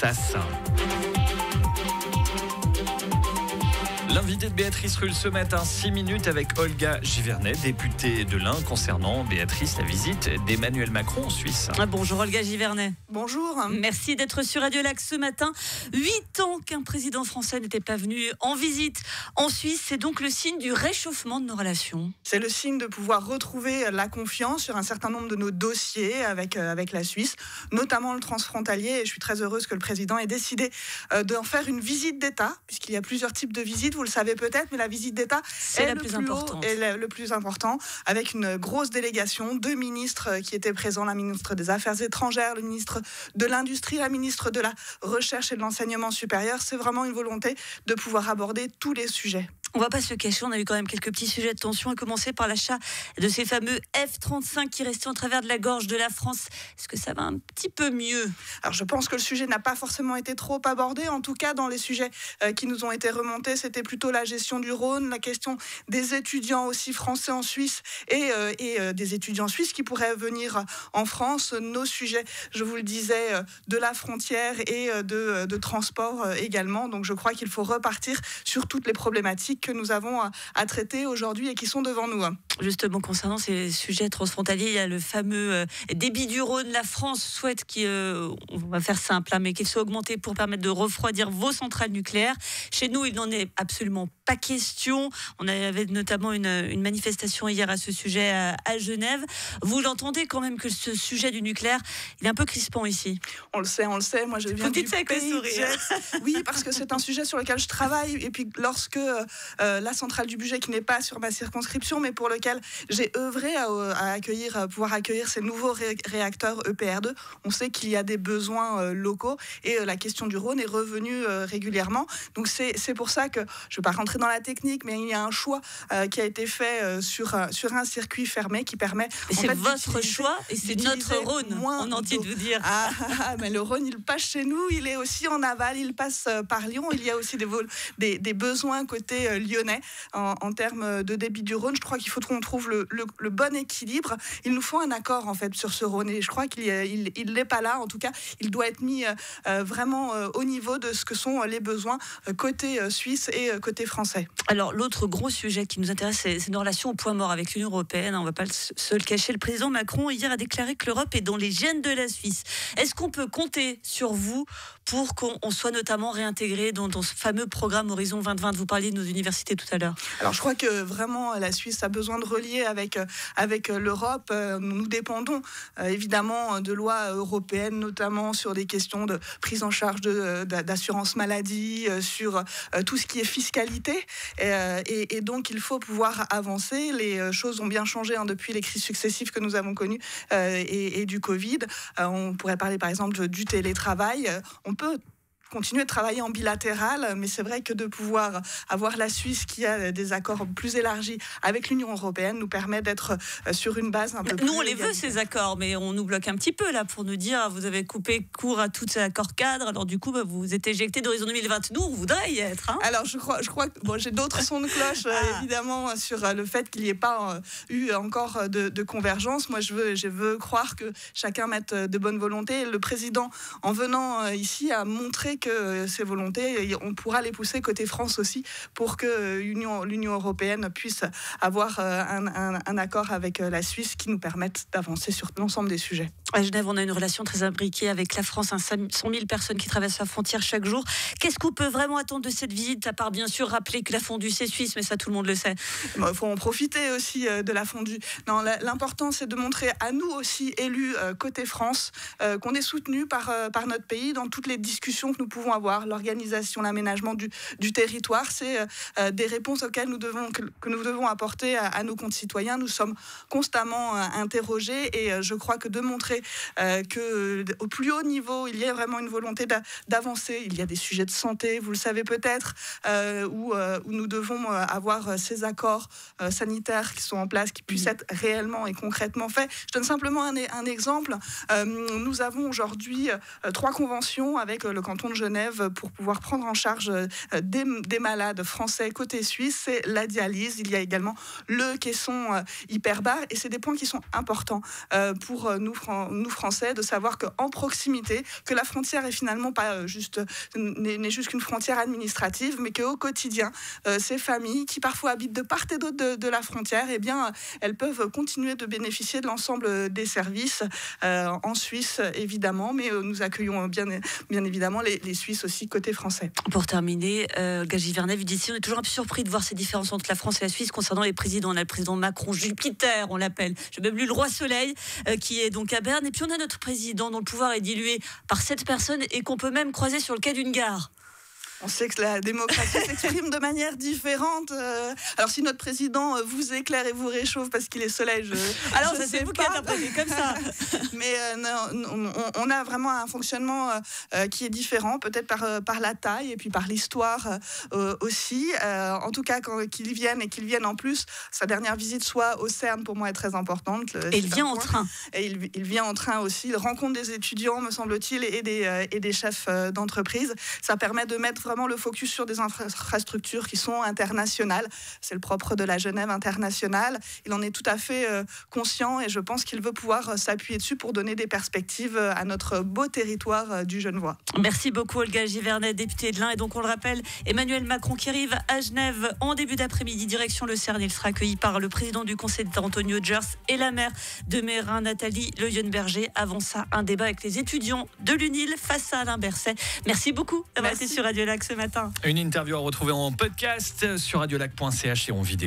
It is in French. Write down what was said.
Assas. L'invité de Béatrice Rulle ce matin, 6 minutes avec Olga Givernet, députée de l'Ain, concernant, Béatrice, la visite d'Emmanuel Macron en Suisse. Bonjour Olga Givernet. Bonjour. Merci d'être sur Radio Lac ce matin. 8 ans qu'un président français n'était pas venu en visite en Suisse. C'est donc le signe du réchauffement de nos relations. C'est le signe de pouvoir retrouver la confiance sur un certain nombre de nos dossiers avec la Suisse, notamment le transfrontalier. Et je suis très heureuse que le président ait décidé d'en faire une visite d'État, puisqu'il y a plusieurs types de visites. Vous le savez peut-être, mais la visite d'État c'est la plus importante. Et le plus important, avec une grosse délégation, 2 ministres qui étaient présents, la ministre des Affaires étrangères, le ministre de l'Industrie, la ministre de la Recherche et de l'Enseignement supérieur. C'est vraiment une volonté de pouvoir aborder tous les sujets. On ne va pas se cacher, on a eu quand même quelques petits sujets de tension, à commencer par l'achat de ces fameux F-35 qui restaient en travers de la gorge de la France. Est-ce que ça va un petit peu mieux ? Alors je pense que le sujet n'a pas forcément été trop abordé. En tout cas, dans les sujets qui nous ont été remontés, c'était plutôt la gestion du Rhône, la question des étudiants aussi français en Suisse et des étudiants suisses qui pourraient venir en France. Nos sujets, je vous le disais, de la frontière et de transport également. Donc je crois qu'il faut repartir sur toutes les problématiques que nous avons à traiter aujourd'hui et qui sont devant nous. Justement, concernant ces sujets transfrontaliers, il y a le fameux débit du Rhône. La France souhaite on va faire simple, mais qu'il soit augmenté pour permettre de refroidir vos centrales nucléaires. Chez nous, il n'en est absolument pas question. On avait notamment une manifestation hier à ce sujet à Genève. Vous l'entendez quand même que ce sujet du nucléaire, il est un peu crispant ici. On le sait. Moi, je viens du pays. Oui, parce que c'est un sujet sur lequel je travaille. Et puis, lorsque la centrale du budget, qui n'est pas sur ma circonscription, mais pour lequel j'ai œuvré à pouvoir accueillir ces nouveaux réacteurs EPR2, on sait qu'il y a des besoins locaux et la question du Rhône est revenue régulièrement. Donc c'est pour ça que je ne vais pas rentrer dans la technique, mais il y a un choix qui a été fait sur un circuit fermé qui permet... C'est votre choix et c'est notre Rhône, on entier de vous dire. Mais le Rhône, il passe chez nous, il est aussi en aval, il passe par Lyon. Il y a aussi des besoins côté lyonnais en termes de débit du Rhône. Je crois qu'il faut qu'on trouve le bon équilibre. Il nous faut un accord en fait sur ce Rhône et je crois qu'il n'est pas là. En tout cas, il doit être mis vraiment au niveau de ce que sont les besoins côté suisse et côté français. Alors l'autre gros sujet qui nous intéresse, c'est nos relations au point mort avec l'Union européenne. On ne va pas se le cacher. Le président Macron hier a déclaré que l'Europe est dans les gènes de la Suisse. Est-ce qu'on peut compter sur vous pour qu'on soit notamment réintégré dans ce fameux programme Horizon 2020 ? Vous parliez de nos universités tout à l'heure. Alors je crois que vraiment la Suisse a besoin de relier avec l'Europe. Nous dépendons évidemment de lois européennes, notamment sur des questions de prise en charge d'assurance maladie, sur tout ce qui est fiscalité. Et donc il faut pouvoir avancer. Les choses ont bien changé depuis les crises successives que nous avons connues et du Covid. On pourrait parler par exemple du télétravail. On peut continuer de travailler en bilatéral, mais c'est vrai que de pouvoir avoir la Suisse qui a des accords plus élargis avec l'Union européenne nous permet d'être sur une base un peu plus... Nous, on les veut, ces accords, mais on nous bloque un petit peu là pour nous dire vous avez coupé court à tous ces accords cadres, alors du coup, vous vous êtes éjecté d'Horizon 2020. Nous, on voudrait y être. Alors, je crois que j'ai d'autres sons de cloche, évidemment, sur le fait qu'il n'y ait pas eu encore de convergence. Moi, je veux croire que chacun mette de bonne volonté. Le président, en venant ici, a montré que ces volontés, on pourra les pousser côté France aussi pour que l'Union européenne puisse avoir un accord avec la Suisse qui nous permette d'avancer sur l'ensemble des sujets. À Genève, on a une relation très imbriquée avec la France, 100 000 personnes qui traversent la frontière chaque jour. Qu'est-ce qu'on peut vraiment attendre de cette visite, à part bien sûr rappeler que la fondue c'est suisse, mais ça tout le monde le sait. Il faut en profiter aussi de la fondue. Non, l'important c'est de montrer à nous aussi, élus côté France, qu'on est soutenus par notre pays dans toutes les discussions que nous pouvons avoir, l'organisation, l'aménagement du territoire. C'est des réponses auxquelles que nous devons apporter à nos concitoyens. Nous sommes constamment interrogés et je crois que de montrer qu'au plus haut niveau, il y a vraiment une volonté d'avancer. Il y a des sujets de santé, vous le savez peut-être, où nous devons avoir ces accords sanitaires qui sont en place, qui puissent être réellement et concrètement faits. Je donne simplement un exemple. Nous avons aujourd'hui 3 conventions avec le canton de Genève pour pouvoir prendre en charge des malades français côté suisse. C'est la dialyse. Il y a également le caisson hyperbare et c'est des points qui sont importants pour nous nous Français, de savoir qu'en proximité, que la frontière est finalement pas n'est juste qu'une frontière administrative, mais qu'au quotidien, ces familles qui parfois habitent de part et d'autre de la frontière, eh bien, elles peuvent continuer de bénéficier de l'ensemble des services en Suisse, évidemment, mais nous accueillons bien évidemment les Suisses aussi côté français. Pour terminer, Olga Givernet, vous dites, on est toujours un peu surpris de voir ces différences entre la France et la Suisse concernant les présidents. On a le président Macron, Jupiter, on l'appelle. J'ai même lu le roi Soleil, qui est donc à Berne. Et puis on a notre président dont le pouvoir est dilué par 7 personnes et qu'on peut même croiser sur le quai d'une gare. On sait que la démocratie s'exprime de manière différente. Alors, si notre président vous éclaire et vous réchauffe parce qu'il est soleil, alors ça c'est vous qui interprétez comme ça. Mais on a vraiment un fonctionnement qui est différent, peut-être par la taille et puis par l'histoire aussi. En tout cas, qu'ils viennent en plus. Sa dernière visite soit au CERN, pour moi, est très importante. Et il vient en train. Et il vient en train aussi. Il rencontre des étudiants, me semble-t-il, et des chefs d'entreprise. Ça permet de mettre vraiment le focus sur des infrastructures qui sont internationales. C'est le propre de la Genève internationale. Il en est tout à fait conscient et je pense qu'il veut pouvoir s'appuyer dessus pour donner des perspectives à notre beau territoire du Genevois. Merci beaucoup Olga Givernet, députée de l'Ain. Et donc on le rappelle, Emmanuel Macron qui arrive à Genève en début d'après-midi, direction le CERN. Il sera accueilli par le président du Conseil d'État Antonio Gers et la maire de Meyrin, Nathalie Leuenberger. Avant ça, un débat avec les étudiants de l'UNIL face à Alain Berset. Merci beaucoup d'avoir été sur Radio Lac ce matin. Une interview à retrouver en podcast sur radiolac.ch et en vidéo.